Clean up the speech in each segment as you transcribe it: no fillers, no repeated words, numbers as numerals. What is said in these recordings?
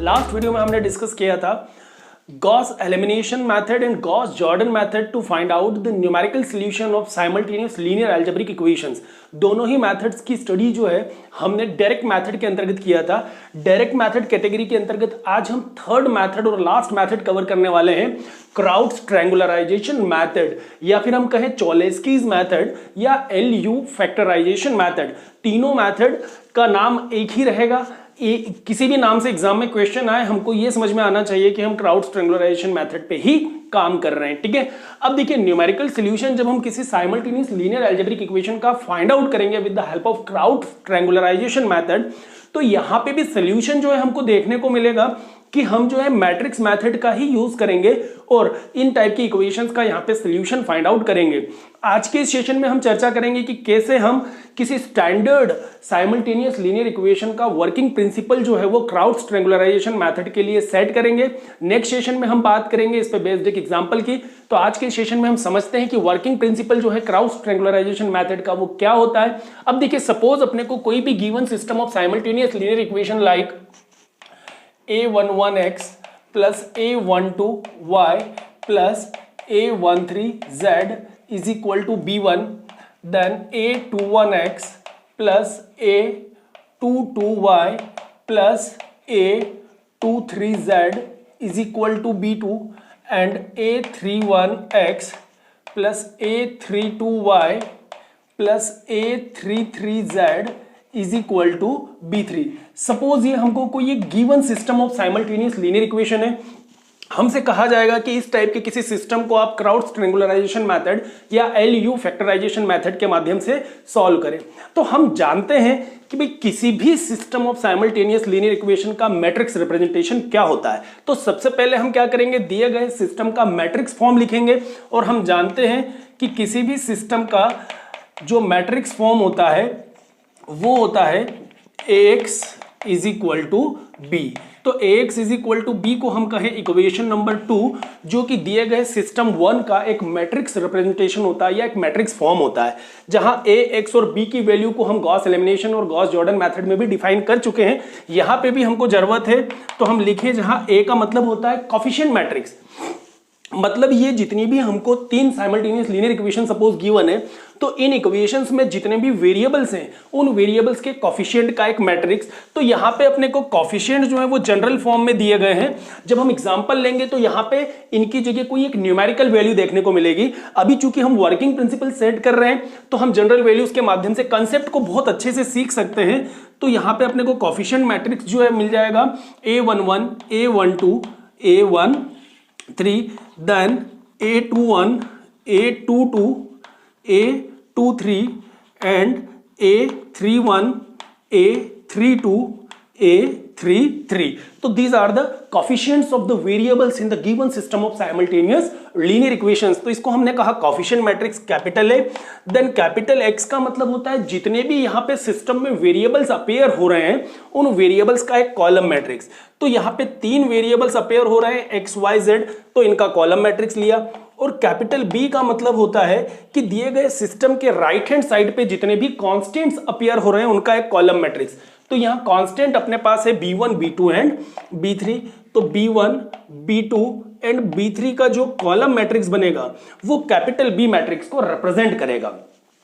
Last video में हमने discuss किया था Gauss elimination method and Gauss-Jordan method to find out the numerical solution of simultaneous linear algebraic equations। दोनों ही methods की study जो है हमने डायरेक्ट मेथड के अंतर्गत किया था। डायरेक्ट मेथड कैटेगरी के अंतर्गत आज हम थर्ड मेथड और लास्ट मेथड कवर करने वाले हैं, क्राउड्स ट्रायंगुलराइजेशन मेथड, या फिर हम कहें चोलेस्कीज मेथड या LU फैक्टराइजेशन मेथड। तीनों मेथड का नाम एक ही रहेगा। किसी भी नाम से एग्जाम में क्वेश्चन आए, हमको ये समझ में आना चाहिए कि हम क्राउड्स ट्रायंगुलराइजेशन मेथड पे ही काम कर रहे हैं, ठीक है। अब देखिए, न्यूमेरिकल सॉल्यूशन जब हम किसी साइमल्टेनियस लीनियर अलजेब्रिक इक्वेशन का फाइंड आउट करेंगे with the help of Crout's triangularization method, तो यहां पे भी सॉल्यूशन जो है हमको देखने को मिलेगा कि हम जो है मैट्रिक्स मेथड का ही यूज करेंगे और इन टाइप की इक्वेशंस का यहाँ पे सॉल्यूशन फाइंड आउट करेंगे। आज के इस सेशन में हम चर्चा करेंगे कि कैसे हम किसी स्टैंडर्ड साइमल्टेनियस लीनियर इक्वेशन का वर्किंग प्रिंसिपल जो है वो क्राउड्स ट्रायंगुलराइजेशन मेथड के लिए सेट करेंगे। नेक्स्ट सेशन में हम बात करेंगे इस पे बेस्ड एक एग्जांपल की। तो आज के सेशन में हम समझते हैं कि वर्किंग प्रिंसिपल जो है क्राउड्स ट्रायंगुलराइजेशन मेथड का वो क्या होता है। अब देखिए, सपोज अपने को कोई भी given system of simultaneous linear equation like a11x plus a12y plus a13z is equal to b1, then a21x plus a22y plus a23z is equal to b2 and a31x plus a32y plus a33z is equal to b3। Suppose ये हमको कोई एक given system of simultaneous linear equation है, हमसे कहा जाएगा कि इस टाइप के किसी सिस्टम को आप क्राउड्स ट्रायंगुलराइजेशन मेथड या LU फैक्टराइजेशन मेथड के माध्यम से सॉल्व करें। तो हम जानते हैं कि भाई किसी भी system of simultaneous linear equation का मैट्रिक्स रिप्रेजेंटेशन क्या होता है। तो सबसे पहले हम क्या करेंगे, दिए गए सिस्टम का मैट्रिक्स फॉर्म लिखेंगे और हम जानते हैं कि किसी भी सिस्टम का जो मैट्रिक्स फॉर्म होता है वो होता है AX is equal to B। तो AX is equal to B को हम कहें इक्वेशन नंबर 2, जो कि दिए गए सिस्टम 1 का एक मैट्रिक्स रिप्रेजेंटेशन होता है या एक मैट्रिक्स फॉर्म होता है, जहां AX और B की वैल्यू को हम गॉस एलिमिनेशन और गॉस जॉर्डन मेथड में भी डिफाइन कर चुके हैं। यहां पे भी हमको जरूरत है तो हम लिखें, जहां A का मतलब होता है कोफिशिएंट मैट्रिक्स, मतलब ये जितनी भी हमको तीन simultaneous linear equation suppose given है, तो इन इक्वेशंस में जितने भी वेरिएबल्स हैं उन वेरिएबल्स के कोफिशिएंट का एक मैट्रिक्स। तो यहाँ पे अपने को कोफिशिएंट जो है वो जनरल फॉर्म में दिए गए हैं। जब हम एग्जांपल लेंगे तो यहाँ पे इनकी जगह कोई एक न्यूमेरिकल वैल्यू देखने को मिलेगी। अभी चूंकि हम वर्किंग प्रिंसिपल सेट कर रहे हैं तो हम जनरल वैल्यूज के माध्यम से कंसेप्ट को बहुत अच्छे से सीख सकते हैं। तो यहाँ पे अपने को कोफिशिएंट मैट्रिक्स जो है मिल जाएगा A11, A12, A13, then A21, A22, A23 and A31, A32, A33. So these are the coefficients of the variables in the given system of simultaneous linear equations। तो इसको हमने कहा coefficient matrix capital A, then capital X का मतलब होता है जितने भी यहाँ पे सिस्टम में वेरिएबल्स अपेयर हो रहे हैं उन वेरिएबल्स का एक कॉलम मैट्रिक्स। तो यहाँ पे तीन वेरिएबल्स अपेयर हो रहे हैं X, Y, Z, तो इनका कॉलम मैट्रिक्स लिया। और कैपिटल B का मतलब होता है कि दिए गए सिस्टम के राइट हैंड साइड पे जितने भी कांस्टेंट्स अपेयर हो रहे हैं उनका एक कॉलम मैट्रिक्स। तो यहाँ कांस्टेंट अपने पास है B1, B2 एंड B3। तो B1, B2 एंड B3 का जो कॉलम मैट्रिक्स बनेगा वो कैपिटल B मैट्रिक्स को रिप्रेजेंट करेगा।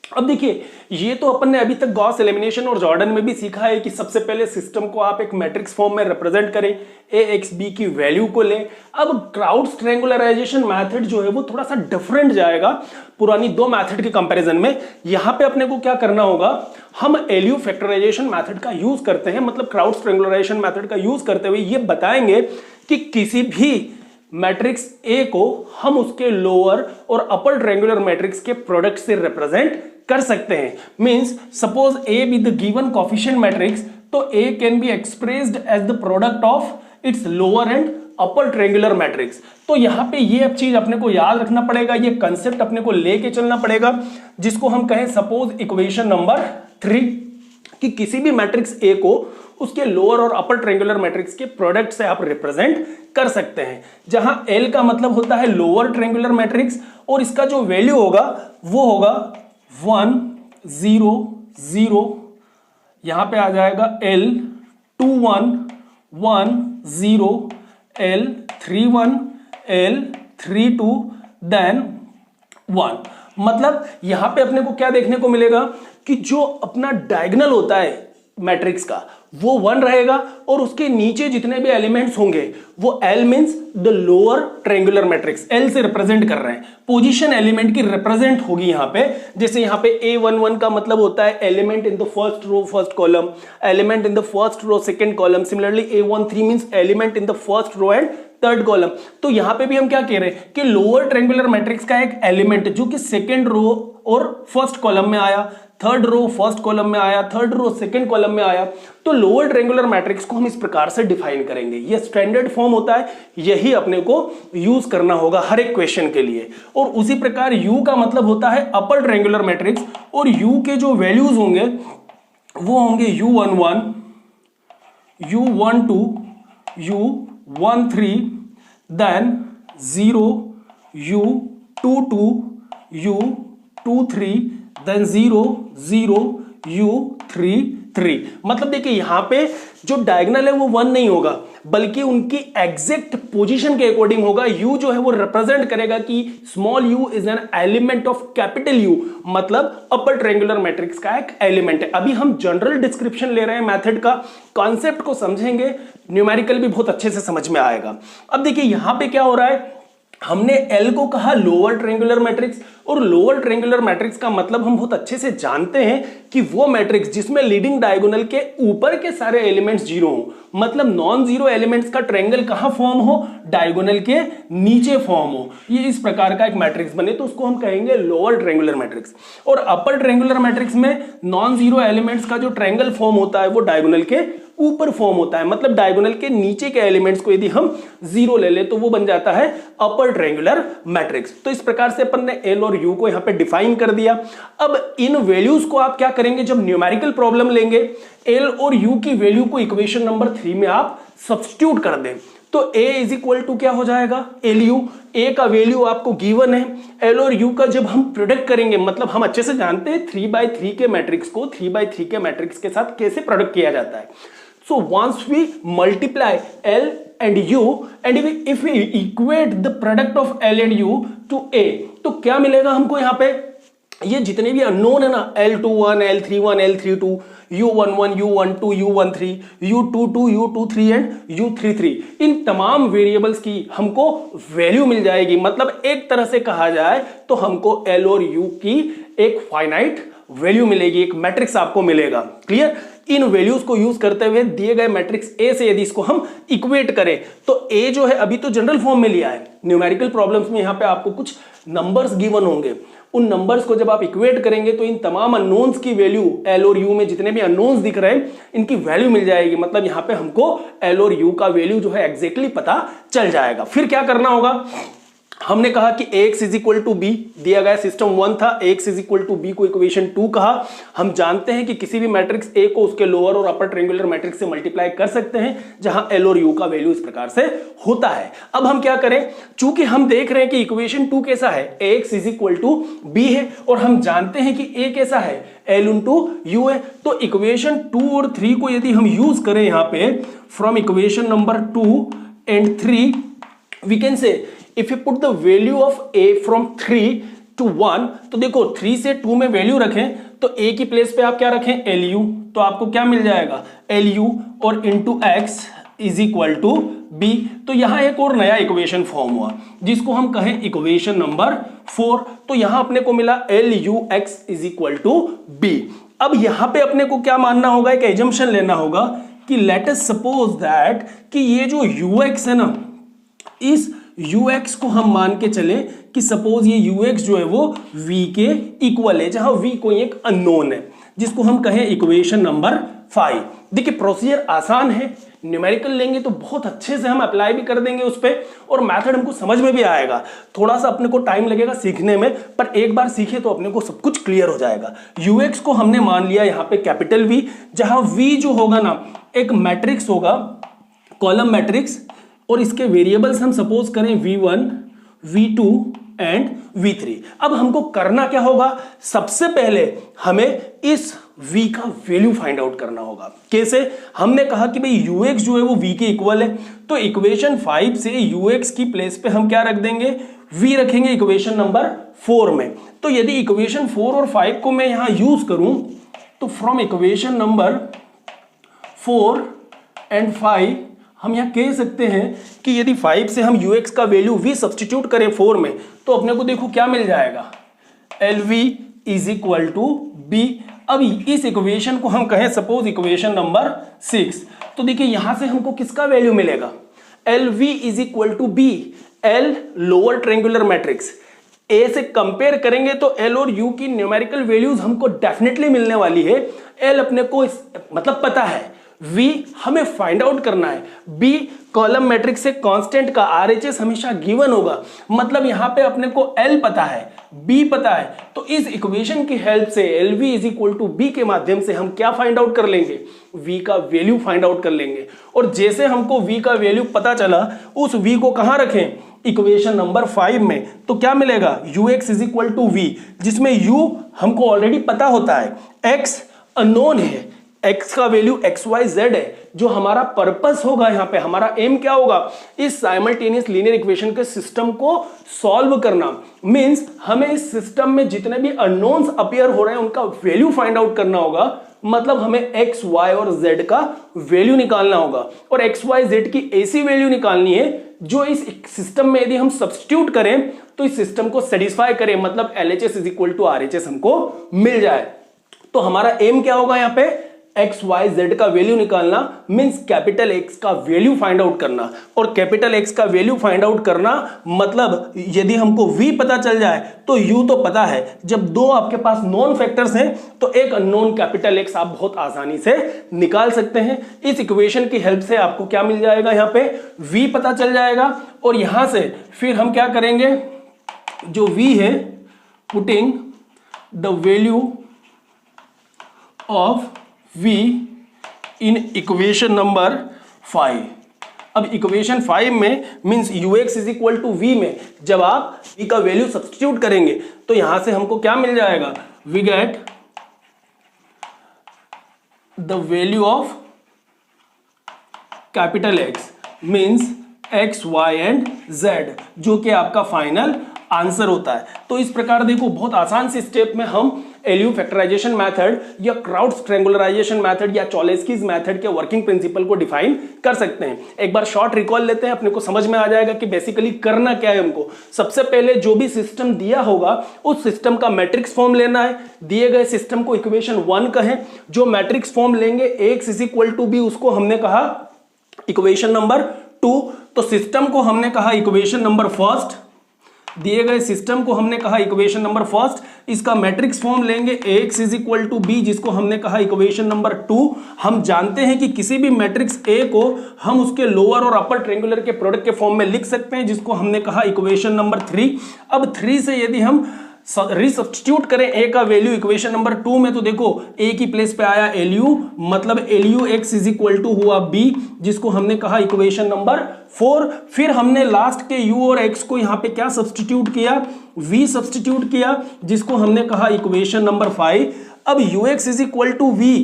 अब देखिए, ये तो अपन ने अभी तक गॉस एलिमिनेशन और जॉर्डन में भी सीखा है कि सबसे पहले सिस्टम को आप एक मैट्रिक्स फॉर्म में रिप्रेजेंट करें, AX B की वैल्यू को लें। अब क्राउड्स ट्रायंगुलराइजेशन मेथड जो है वो थोड़ा सा डिफरेंट जाएगा पुरानी दो मेथड के कंपैरिजन में। यहां पे अपने को क्या करना होगा, हम LU फैक्टराइजेशन मेथड का यूज करते हैं, मतलब क्राउड्स ट्रायंगुलराइजेशन मेथड का यूज करते हुए ये बताएंगे कि किसी भी मैट्रिक्स A को हम उसके लोअर और अपर ट्रायंगुलर मैट्रिक्स के प्रोडक्ट से रिप्रेजेंट कर सकते हैं। Means suppose A with the given coefficient matrix, तो A can be expressed as the product of its lower and upper triangular matrix. तो यहाँ पे ये अब चीज अपने को याद रखना पड़ेगा, ये कंसेप्ट अपने को लेके चलना पड़ेगा, जिसको हम कहें सपोज इक्वेशन नंबर 3, कि किसी भी मैट्रिक्स A को उसके लोअर और अपर ट्रायंगुलर मैट्रिक्स के प्रोडक्ट से आप रिप्रेजेंट कर सकते हैं, जहां L का मतलब होता है लोअर ट्रायंगुलर मैट्रिक्स और इसका जो वैल्यू होगा वो होगा 1 0 0, यहां पे आ जाएगा L 2 1 1 0, L31, L32 देन 1। मतलब यहां पे अपने को क्या देखने को मिलेगा कि जो अपना डायगोनल होता है मैट्रिक्स का वो 1 रहेगा और उसके नीचे जितने भी एलिमेंट्स होंगे वो L means the lower triangular matrix, L से रिप्रेजेंट कर रहे हैं, पोजीशन एलिमेंट की रिप्रेजेंट होगी यहां पे। जैसे यहां पे A11 का मतलब होता है element in the first row first column, element in the first row second column. Similarly A13 means element in the first row and third column. तो यहां पे भी हम क्या कह रहे हैं कि लोअर ट्रायंगुलर मैट्रिक्स का एक एलिमेंट जो कि सेकंड रो और फर्स्ट कॉलम में आया, थर्ड रो फर्स्ट कॉलम में आया, थर्ड रो सेकंड कॉलम में आया, तो लोअर ट्रायंगुलर मैट्रिक्स को हम इस प्रकार से डिफाइन करेंगे। ये स्टैंडर्ड फॉर्म होता है, यही अपने को यूज करना होगा हर एक क्वेश्चन के लिए। और उसी प्रकार U का मतलब होता है अपर ट्रायंगुलर मैट्रिक्स, और U के जो वैल्यूज होंगे वो होंगे U11, U12, U13, then 0, U22, U23, then 0, 0, U33। मतलब देखिए यहां पे जो डायगोनल है वो 1 नहीं होगा बल्कि उनकी एग्जैक्ट पोजीशन के अकॉर्डिंग होगा। U जो है वो रिप्रेजेंट करेगा कि small u is an element of capital U, मतलब अपर ट्रायंगुलर मैट्रिक्स का एक एलिमेंट है। अभी हम जनरल डिस्क्रिप्शन ले रहे हैं मेथड का, कॉन्सेप्ट को समझेंगे, न्यूमेरिकल भी बहुत अच्छे से समझ में आएगा। अब देखिए यहां पे क्या हो रहा है, हमने L को कहा लोअर ट्रायंगुलर मैट्रिक्स, और लोअर ट्रायंगुलर मैट्रिक्स का मतलब हम बहुत अच्छे से जानते हैं कि वो मैट्रिक्स जिसमें लीडिंग डायगोनल के ऊपर के सारे एलिमेंट्स जीरो हो, मतलब नॉन जीरो एलिमेंट्स का ट्रायंगल कहां फॉर्म हो, डायगोनल के नीचे फॉर्म हो, ये इस प्रकार का एक मैट्रिक्स बने तो उसको हम कहेंगे लोअर ट्रायंगुलर मैट्रिक्स। और अपर ट्रायंगुलर मैट्रिक्स में नॉन जीरो एलिमेंट्स का जो ट्रायंगल फॉर्म होता है वो डायगोनल के ऊपर फॉर्म होता है, मतलब डायगोनल के नीचे के एलिमेंट्स को यदि हम जीरो ले ले तो वो बन जाता है अपर ट्रायंगुलर मैट्रिक्स। तो इस प्रकार से अपन ने L और U को यहां पे डिफाइन कर दिया। अब इन वैल्यूज को आप क्या करेंगे, जब न्यूमेरिकल प्रॉब्लम लेंगे L और U की वैल्यू को इक्वेशन नंबर 3 में आप सब्स्टिट्यूट कर दें तो A इज इक्वल टू क्या हो जाएगा, LU। A का वैल्यू आपको गिवन है, L और U का जब हम प्रोडक्ट करेंगे, मतलब हम अच्छे से जानते हैं 3x3 के मैट्रिक्स को 3x3 के मैट्रिक्स के साथ कैसे प्रोडक्ट किया जाता है। So once we multiply L and U and if we equate the product of L and U to A, तो क्या मिलेगा हमको यहाँ पे, ये जितने भी अननोन है ना L21, L31, L32, U11, U12, U13, U22, U23 and U33, इन तमाम वेरिएबल्स की हमको वैल्यू मिल जाएगी। मतलब एक तरह से कहा जाए तो हमको L और U की एक फाइनाइट वैल्यू मिलेगी, एक मैट्रिक्स आपको मिलेगा। क्लियर? इन वैल्यूज को यूज करते हुए दिए गए मैट्रिक्स A से यदि इसको हम इक्वेट करें तो A जो है अभी तो जनरल फॉर्म में लिया है, न्यूमेरिकल प्रॉब्लम्स में यहां पे आपको कुछ नंबर्स गिवन होंगे, उन नंबर्स को जब आप इक्वेट करेंगे तो इन तमाम अननोन्स की वैल्यू L और U में जितने भी अननोन्स दिख रहे हैं इनकी वैल्यू मिल जाएगी। मतलब यहां पे हमको L और U का वैल्यू जो है एग्जैक्टली पता चल जाएगा। फिर क्या करना होगा, हमने कहा कि Ax is equal to B, दिया गया सिस्टम 1 था, Ax is equal to B को इक्वेशन 2 कहा। हम जानते हैं कि किसी भी मैट्रिक्स A को उसके लोअर और अपर ट्रायंगुलर मैट्रिक्स से मल्टीप्लाई कर सकते हैं जहां L और U का वैल्यू इस प्रकार से होता है। अब हम क्या करें, चूंकि हम देख रहे हैं कि इक्वेशन 2 कैसा है, Ax is equal to B है और हम जानते हैं कि A कैसा है, L इंटू U है, तो इक्वेशन 2 और 3 को यदि हम यूज करें यहां पे from equation number 2 and 3 we can say if you put the value of A from 3 to 1, तो देखो 3 से 2 में वैल्यू रखें तो A की प्लेस पे आप क्या रखें, LU, तो आपको क्या मिल जाएगा LU और into X is equal to B. तो यहां एक और नया इक्वेशन फॉर्म हुआ जिसको हम कहें इक्वेशन नंबर 4। तो यहां अपने को मिला LUX is equal to B. अब यहां पे अपने को क्या मानना होगा, एक एजम्पशन लेना होगा कि लेट अस सपोज दैट कि ये जो UX है ना, इस UX को हम मान के चले कि सपोज ये UX जो है वो V के इक्वल है, जहां V कोई एक अननोन है जिसको हम कहें इक्वेशन नंबर 5। देखिए प्रोसीजर आसान है, न्यूमेरिकल लेंगे तो बहुत अच्छे से हम अप्लाई भी कर देंगे उस पर और मेथड हमको समझ में भी आएगा। थोड़ा सा अपने को टाइम लगेगा सीखने में, पर एक बार सीखे तो अपने को सब कुछ क्लियर हो जाएगा। UX को हमने मान लिया यहाँ पे कैपिटल V, जहां V जो होगा ना एक मैट्रिक्स होगा, कॉलम मैट्रिक्स, और इसके वेरिएबल्स हम सपोज करें V1, V2 एंड V3। अब हमको करना क्या होगा, सबसे पहले हमें इस v का वैल्यू फाइंड आउट करना होगा। कैसे? हमने कहा कि भाई ux जो है वो v के इक्वल है, तो इक्वेशन 5 से ux की प्लेस पे हम क्या रख देंगे, v रखेंगे इक्वेशन नंबर 4 में। तो यदि इक्वेशन 4 और 5 को मैं यहां यूज करूं तो फ्रॉम इक्वेशन नंबर 4 एंड 5 हम यहां कह सकते हैं कि यदि 5 से हम ux का वैल्यू v सब्सटीट्यूट करें 4 में तो अपने को देखो क्या मिल जाएगा, LV is equal to B. अब इस इक्वेशन को हम कहें सपोज इक्वेशन नंबर 6, तो देखिए यहां से हमको किसका वैल्यू मिलेगा, LV is equal to B. L lower triangular matrix, A से कंपेयर करेंगे तो L और U की न्यूमेरिकल वैल्यूज हमको डेफिनेटली मिलने वाली है। L अपने को मतलब पता है, V हमें फाइंड आउट करना है, B कॉलम मैट्रिक्स से कांस्टेंट का RHS हमेशा गिवन होगा, मतलब यहां पे अपने को L पता है, B पता है, तो इस इक्वेशन की हेल्प से LV is equal to B के माध्यम से हम क्या फाइंड आउट कर लेंगे, V का वैल्यू फाइंड आउट कर लेंगे। और जैसे हमको V का वैल्यू पता चला, उस V को कहां रखें, इक्वेशन नंबर 5 में, तो क्या मिलेगा, ux is equal to v, जिसमें u हमको ऑलरेडी पता होता है, x अननोन है, x का वैल्यू xyz है। जो हमारा पर्पस होगा यहां पे, हमारा एम क्या होगा, इस साइमल्टेनियस लीनियर इक्वेशन के सिस्टम को सॉल्व करना। मींस हमें इस सिस्टम में जितने भी अननोन्स अपीयर हो रहे हैं उनका वैल्यू फाइंड आउट करना होगा, मतलब हमें x, y और z का वैल्यू निकालना होगा। और x, y, z की ऐसी वैल्यू निकालनी है जो इस सिस्टम में यदि हम सब्स्टिट्यूट करें तो इस सिस्टम को सेटिस्फाई करें, मतलब LHS is equal to RHS हमको मिल जाए। तो हमारा एम क्या होगा यहाँ पे, एक्स वाई जेड का वैल्यू निकालना, मींस कैपिटल एक्स का वैल्यू फाइंड आउट करना। और कैपिटल एक्स का वैल्यू फाइंड आउट करना मतलब यदि हमको v पता चल जाए तो u तो पता है। जब दो आपके पास नॉन फैक्टर्स हैं तो एक अननोन कैपिटल एक्स आप बहुत आसानी से निकाल सकते हैं। इस इक्वेशन की हेल्प से आपको क्या मिल जाएगा, यहाँ पे v पता चल जाएगा। और यहां से फिर हम क्या करेंगे, जो v है, putting the value of v in equation number 5। अब इक्वेशन 5 में means ux is equal to v में जब आप v का वैल्यू सब्स्टिट्यूट करेंगे तो यहां से हमको क्या मिल जाएगा, we get the value of capital X means x, y and z, जो कि आपका फाइनल आंसर होता है। तो इस प्रकार देखो बहुत आसान सी स्टेप में हम LU फैक्टराइजेशन मेथड या क्राउड्स ट्रायंगुलराइजेशन मेथड या चॉलेस्कीज मेथड के वर्किंग प्रिंसिपल को डिफाइन कर सकते हैं। एक बार शॉर्ट रिकॉल लेते हैं, अपने को समझ में आ जाएगा कि बेसिकली करना क्या है हमको। सबसे पहले जो भी सिस्टम दिया होगा उस सिस्टम का मैट्रिक्स फॉर्म लेना है। दिए गए सिस्टम को इक्वेशन 1 कहें, जो मैट्रिक्स फॉर्म लेंगे x is equal to b, उसको हमने कहा इक्वेशन नंबर 2। तो सिस्टम को हमने कहा इक्वेशन नंबर फर्स्ट, दिए गए सिस्टम को हमने कहा इक्वेशन नंबर फर्स्ट। इसका मैट्रिक्स फॉर्म लेंगे x is equal to b, जिसको हमने कहा इक्वेशन नंबर 2। हम जानते हैं कि किसी भी मैट्रिक्स A को हम उसके लोअर और अपर ट्रायंगुलर के प्रोडक्ट के फॉर्म में लिख सकते हैं, जिसको हमने कहा इक्वेशन नंबर 3। अब 3 से यदि हम रिसब्स्टिट्यूट करें a का वैल्यू इक्वेशन नंबर 2 में, तो देखो a की प्लेस पे आया LU, मतलब LU x is equal to हुआ b, जिसको हमने कहा इक्वेशन नंबर 4। फिर हमने लास्ट के u और x को यहाँ पे क्या सब्स्टिट्यूट किया, v सब्स्टिट्यूट किया, जिसको हमने कहा इक्वेशन नंबर 5। अब ux is equal to v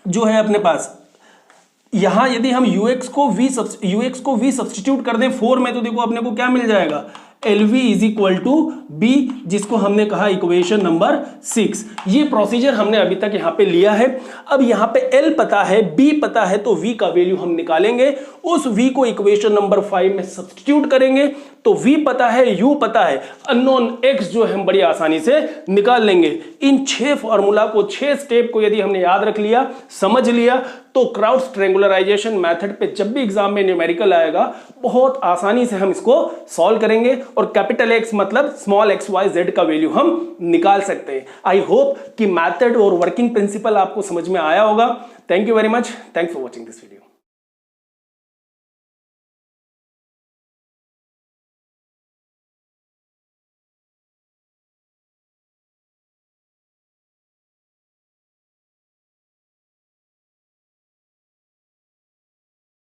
जो है अपने पास, यहां यदि हम ux को v सब्स्टिट्यूट कर दें 4 में, तो देखो अपने को क्या मिल जाएगा, LV is equal to b, जिसको हमने कहा इक्वेशन नंबर 6। ये प्रोसीजर हमने अभी तक यहाँ पे लिया है। अब यहाँ पे L पता है, B पता है, तो V का वैल्यू हम निकालेंगे। उस V को इक्वेशन नंबर 5 में सब्स्टिट्यूट करेंगे तो V पता है, U पता है, अननोन X जो है हम बड़ी आसानी से निकाल लेंगे। इन 6 फॉर्मूला को, 6 स्टेप को यदि हमने याद रख लिया, समझ लिया, तो क्राउड्स ट्रायंगुलराइजेशन मेथड पे जब भी एग्जाम में न्यूमेरिकल आएगा बहुत आसानी से हम इसको सॉल्व करेंगे और कैपिटल X मतलब स्मॉल x, y, z का वैल्यू हम निकाल सकते हैं। आई होप कि मेथड और वर्किंग प्रिंसिपल आपको समझ में आया होगा। Thank you very much, thanks for watching this video.